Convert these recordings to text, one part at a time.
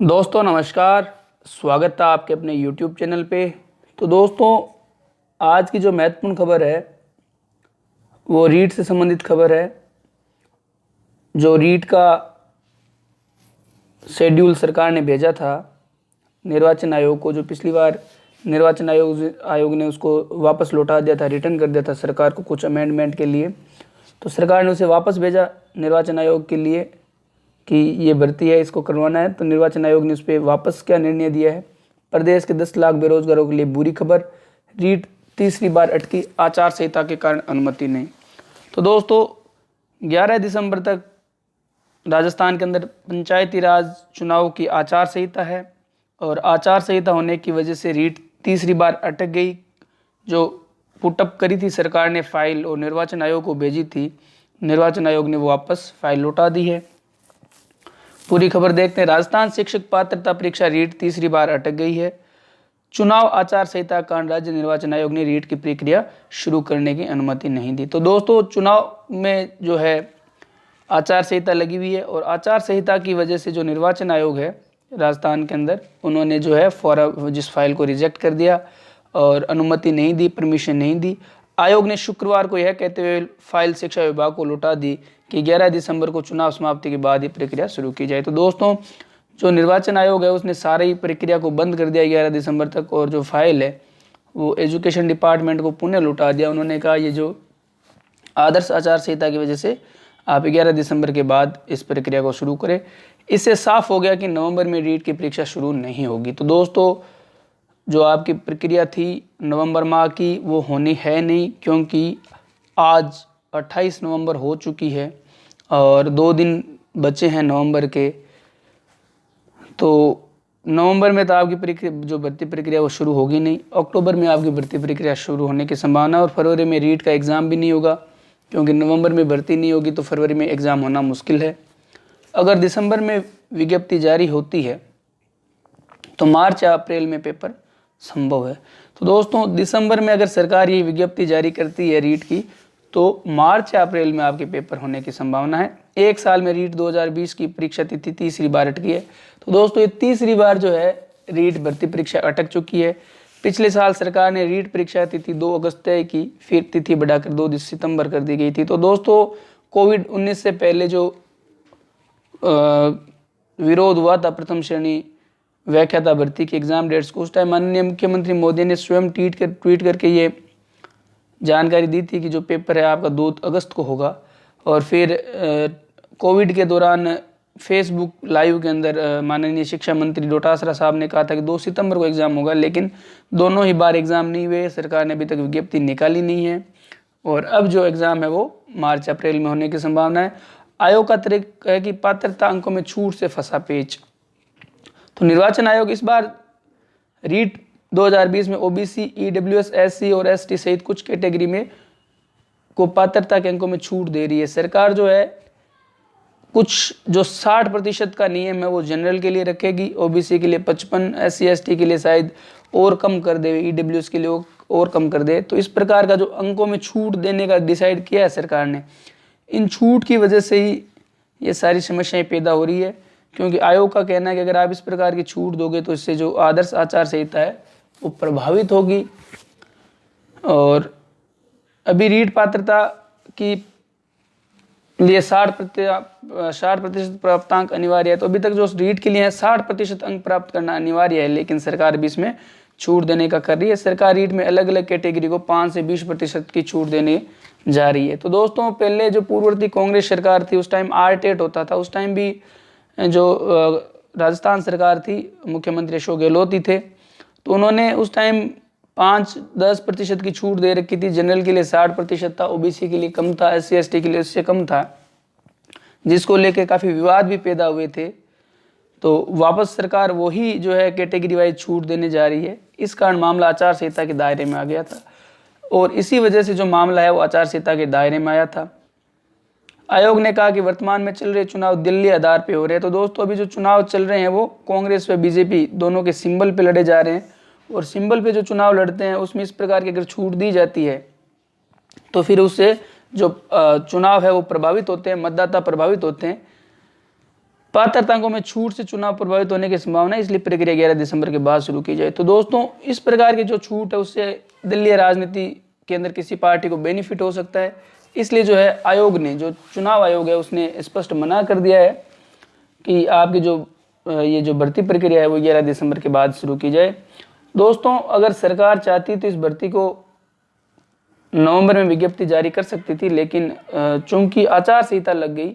दोस्तों नमस्कार। स्वागत है आपके अपने YouTube चैनल पे। तो दोस्तों आज की जो महत्वपूर्ण खबर है वो रीट से संबंधित खबर है। जो रीट का शेड्यूल सरकार ने भेजा था निर्वाचन आयोग को, जो पिछली बार निर्वाचन आयोग ने उसको वापस लौटा दिया था, रिटर्न कर दिया था सरकार को कुछ अमेंडमेंट के लिए। तो सरकार ने उसे वापस भेजा निर्वाचन आयोग के लिए कि ये भर्ती है, इसको करवाना है। तो निर्वाचन आयोग ने उस पर वापस क्या निर्णय दिया है। प्रदेश के 10 लाख बेरोजगारों के लिए बुरी खबर, रीट तीसरी बार अटकी, आचार संहिता के कारण अनुमति नहीं। तो दोस्तों 11 दिसंबर तक राजस्थान के अंदर पंचायती राज चुनाव की आचार संहिता है और आचार संहिता होने की वजह से रीट तीसरी बार अटक गई। जो पुटअप करी थी सरकार ने फाइल और निर्वाचन आयोग को भेजी थी, निर्वाचन आयोग ने वो वापस फाइल लौटा दी है। पूरी खबर देखते हैं। राजस्थान शिक्षक पात्रता परीक्षा रीट तीसरी बार अटक गई है। चुनाव आचार संहिता कारण राज्य निर्वाचन आयोग ने रीट की प्रक्रिया शुरू करने की अनुमति नहीं दी। तो दोस्तों चुनाव में जो है आचार संहिता लगी हुई है और आचार संहिता की वजह से जो निर्वाचन आयोग है राजस्थान के अंदर, उन्होंने जो है फॉर्म जिस फाइल को रिजेक्ट कर दिया और अनुमति नहीं दी, परमिशन नहीं दी। आयोग ने शुक्रवार को यह कहते हुए फाइल शिक्षा विभाग को लौटा दी कि 11 दिसंबर को चुनाव समाप्ति के बाद ही प्रक्रिया शुरू की जाए। तो दोस्तों जो निर्वाचन आयोग है उसने सारी प्रक्रिया को बंद कर दिया 11 दिसंबर तक, और जो फाइल है वो एजुकेशन डिपार्टमेंट को पुनः लौटा दिया। उन्होंने कहा ये जो आदर्श आचार संहिता की वजह से आप 11 दिसंबर के बाद इस प्रक्रिया को शुरू करें। इससे साफ हो गया कि नवंबर में रीट की परीक्षा शुरू नहीं होगी। तो दोस्तों जो आपकी प्रक्रिया थी नवंबर माह की वो होनी है नहीं, क्योंकि आज 28 नवंबर हो चुकी है और 2 दिन बचे हैं नवंबर के। तो नवंबर में तो आपकी जो भर्ती प्रक्रिया वो शुरू होगी नहीं। अक्टूबर में आपकी भर्ती प्रक्रिया शुरू होने की संभावना, और फरवरी में रीट का एग्ज़ाम भी नहीं होगा, क्योंकि नवंबर में भर्ती नहीं होगी तो फरवरी में एग्ज़ाम होना मुश्किल है। अगर दिसंबर में विज्ञप्ति जारी होती है तो मार्च या अप्रैल में पेपर संभव है। तो दोस्तों दिसंबर में अगर सरकार ये विज्ञप्ति जारी करती है रीट की, तो मार्च या अप्रैल में आपके पेपर होने की संभावना है। एक साल में रीट 2020 की परीक्षा तिथि तीसरी बार अटकी है। तो दोस्तों ये तीसरी बार जो है रीट भर्ती परीक्षा अटक चुकी है। पिछले साल सरकार ने रीट परीक्षा तिथि 2 अगस्त तय की, फिर तिथि बढ़ाकर 2 सितंबर कर दी गई थी। तो दोस्तों कोविड-19 से पहले जो विरोध हुआ था प्रथम श्रेणी व्याख्याता भर्ती के एग्जाम डेट्स को, उस टाइम माननीय मुख्यमंत्री मोदी ने स्वयं ट्वीट करके ये जानकारी दी थी कि जो पेपर है आपका 2 अगस्त को होगा। और फिर कोविड के दौरान फेसबुक लाइव के अंदर माननीय शिक्षा मंत्री डोटासरा साहब ने कहा था कि 2 सितंबर को एग्ज़ाम होगा, लेकिन दोनों ही बार एग्ज़ाम नहीं हुए। सरकार ने अभी तक विज्ञप्ति निकाली नहीं है और अब जो एग्ज़ाम है वो मार्च अप्रैल में होने की संभावना है। आयोग का तर्क है कि पात्रता अंकों में छूट से फंसा पेच। तो निर्वाचन आयोग इस बार रीट 2020 में ओबीसी, ईडब्ल्यूएस, एससी और एसटी सहित कुछ कैटेगरी में को पात्रता के अंकों में छूट दे रही है। सरकार जो है कुछ जो 60% का नियम है वो जनरल के लिए रखेगी, ओबीसी के लिए 55, एससी एसटी के लिए शायद और कम कर दे, ईडब्ल्यूएस के लिए और कम कर दे। तो इस प्रकार का जो अंकों में छूट देने का डिसाइड किया है सरकार ने। इन छूट की वजह से ही ये सारी समस्याएं पैदा हो रही है, क्योंकि आयोग का कहना है कि अगर आप इस प्रकार की छूट दोगे तो इससे जो आदर्श आचार संहिता है वो प्रभावित होगी। और अभी रीट पात्रता की लिए 60% प्राप्तांक अनिवार्य है। तो अभी तक जो रीट के लिए है 60% अंक प्राप्त करना अनिवार्य है, लेकिन सरकार भी इसमें छूट देने का कर रही है। सरकार रीट में अलग अलग कैटेगरी को 5 से 20% की छूट देने जा रही है। तो दोस्तों पहले जो पूर्ववर्ती कांग्रेस सरकार थी उस टाइम आरटेट होता था, उस टाइम भी जो राजस्थान सरकार थी मुख्यमंत्री अशोक गहलोत ही थे, तो उन्होंने उस टाइम 5-10% की छूट दे रखी थी। जनरल के लिए 60% था, ओबीसी के लिए कम था, एससी एसटी के लिए इससे कम था, जिसको लेकर काफ़ी विवाद भी पैदा हुए थे। तो वापस सरकार वही जो है कैटेगरी वाइज छूट देने जा रही है। इस कारण मामला आचार संहिता के दायरे में आ गया था और इसी वजह से जो मामला है वो आचार संहिता के दायरे में आया था। आयोग ने कहा कि वर्तमान में चल रहे चुनाव दिल्ली आधार पे हो रहे हैं। तो दोस्तों अभी जो चुनाव चल रहे हैं वो कांग्रेस व बीजेपी दोनों के सिंबल पे लड़े जा रहे हैं, और सिंबल पे जो चुनाव लड़ते हैं उसमें इस प्रकार की अगर छूट दी जाती है तो फिर उससे जो चुनाव है वो प्रभावित होते हैं, मतदाता प्रभावित होते हैं। पात्रताओं में छूट से चुनाव प्रभावित होने की संभावना है, इसलिए प्रक्रिया 11 दिसंबर के बाद शुरू की जाए। तो दोस्तों इस प्रकार की जो छूट है उससे दलीय राजनीति के अंदर किसी पार्टी को बेनिफिट हो सकता है, इसलिए जो है आयोग ने, जो चुनाव आयोग है उसने स्पष्ट मना कर दिया है कि आपकी जो ये जो भर्ती प्रक्रिया है वो 11 दिसंबर के बाद शुरू की जाए। दोस्तों अगर सरकार चाहती तो इस भर्ती को नवंबर में विज्ञप्ति जारी कर सकती थी, लेकिन चूंकि आचार संहिता लग गई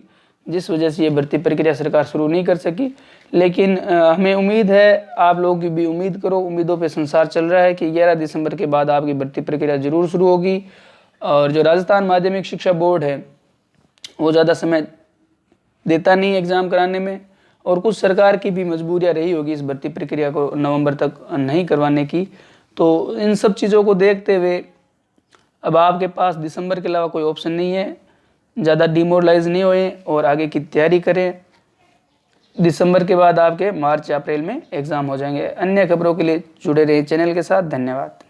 जिस वजह से ये भर्ती प्रक्रिया सरकार शुरू नहीं कर सकी। लेकिन हमें उम्मीद है, आप लोग भी उम्मीद करो, उम्मीदों पे संसार चल रहा है कि 11 दिसंबर के बाद आपकी भर्ती प्रक्रिया जरूर शुरू होगी। और जो राजस्थान माध्यमिक शिक्षा बोर्ड है वो ज़्यादा समय देता नहीं एग्ज़ाम कराने में, और कुछ सरकार की भी मजबूरियाँ रही होगी इस भर्ती प्रक्रिया को नवंबर तक नहीं करवाने की। तो इन सब चीज़ों को देखते हुए अब आपके पास दिसंबर के अलावा कोई ऑप्शन नहीं है। ज़्यादा डिमोरलाइज नहीं होए और आगे की तैयारी करें। दिसंबर के बाद आपके मार्च या अप्रैल में एग्ज़ाम हो जाएंगे। अन्य खबरों के लिए जुड़े रहिए चैनल के साथ। धन्यवाद।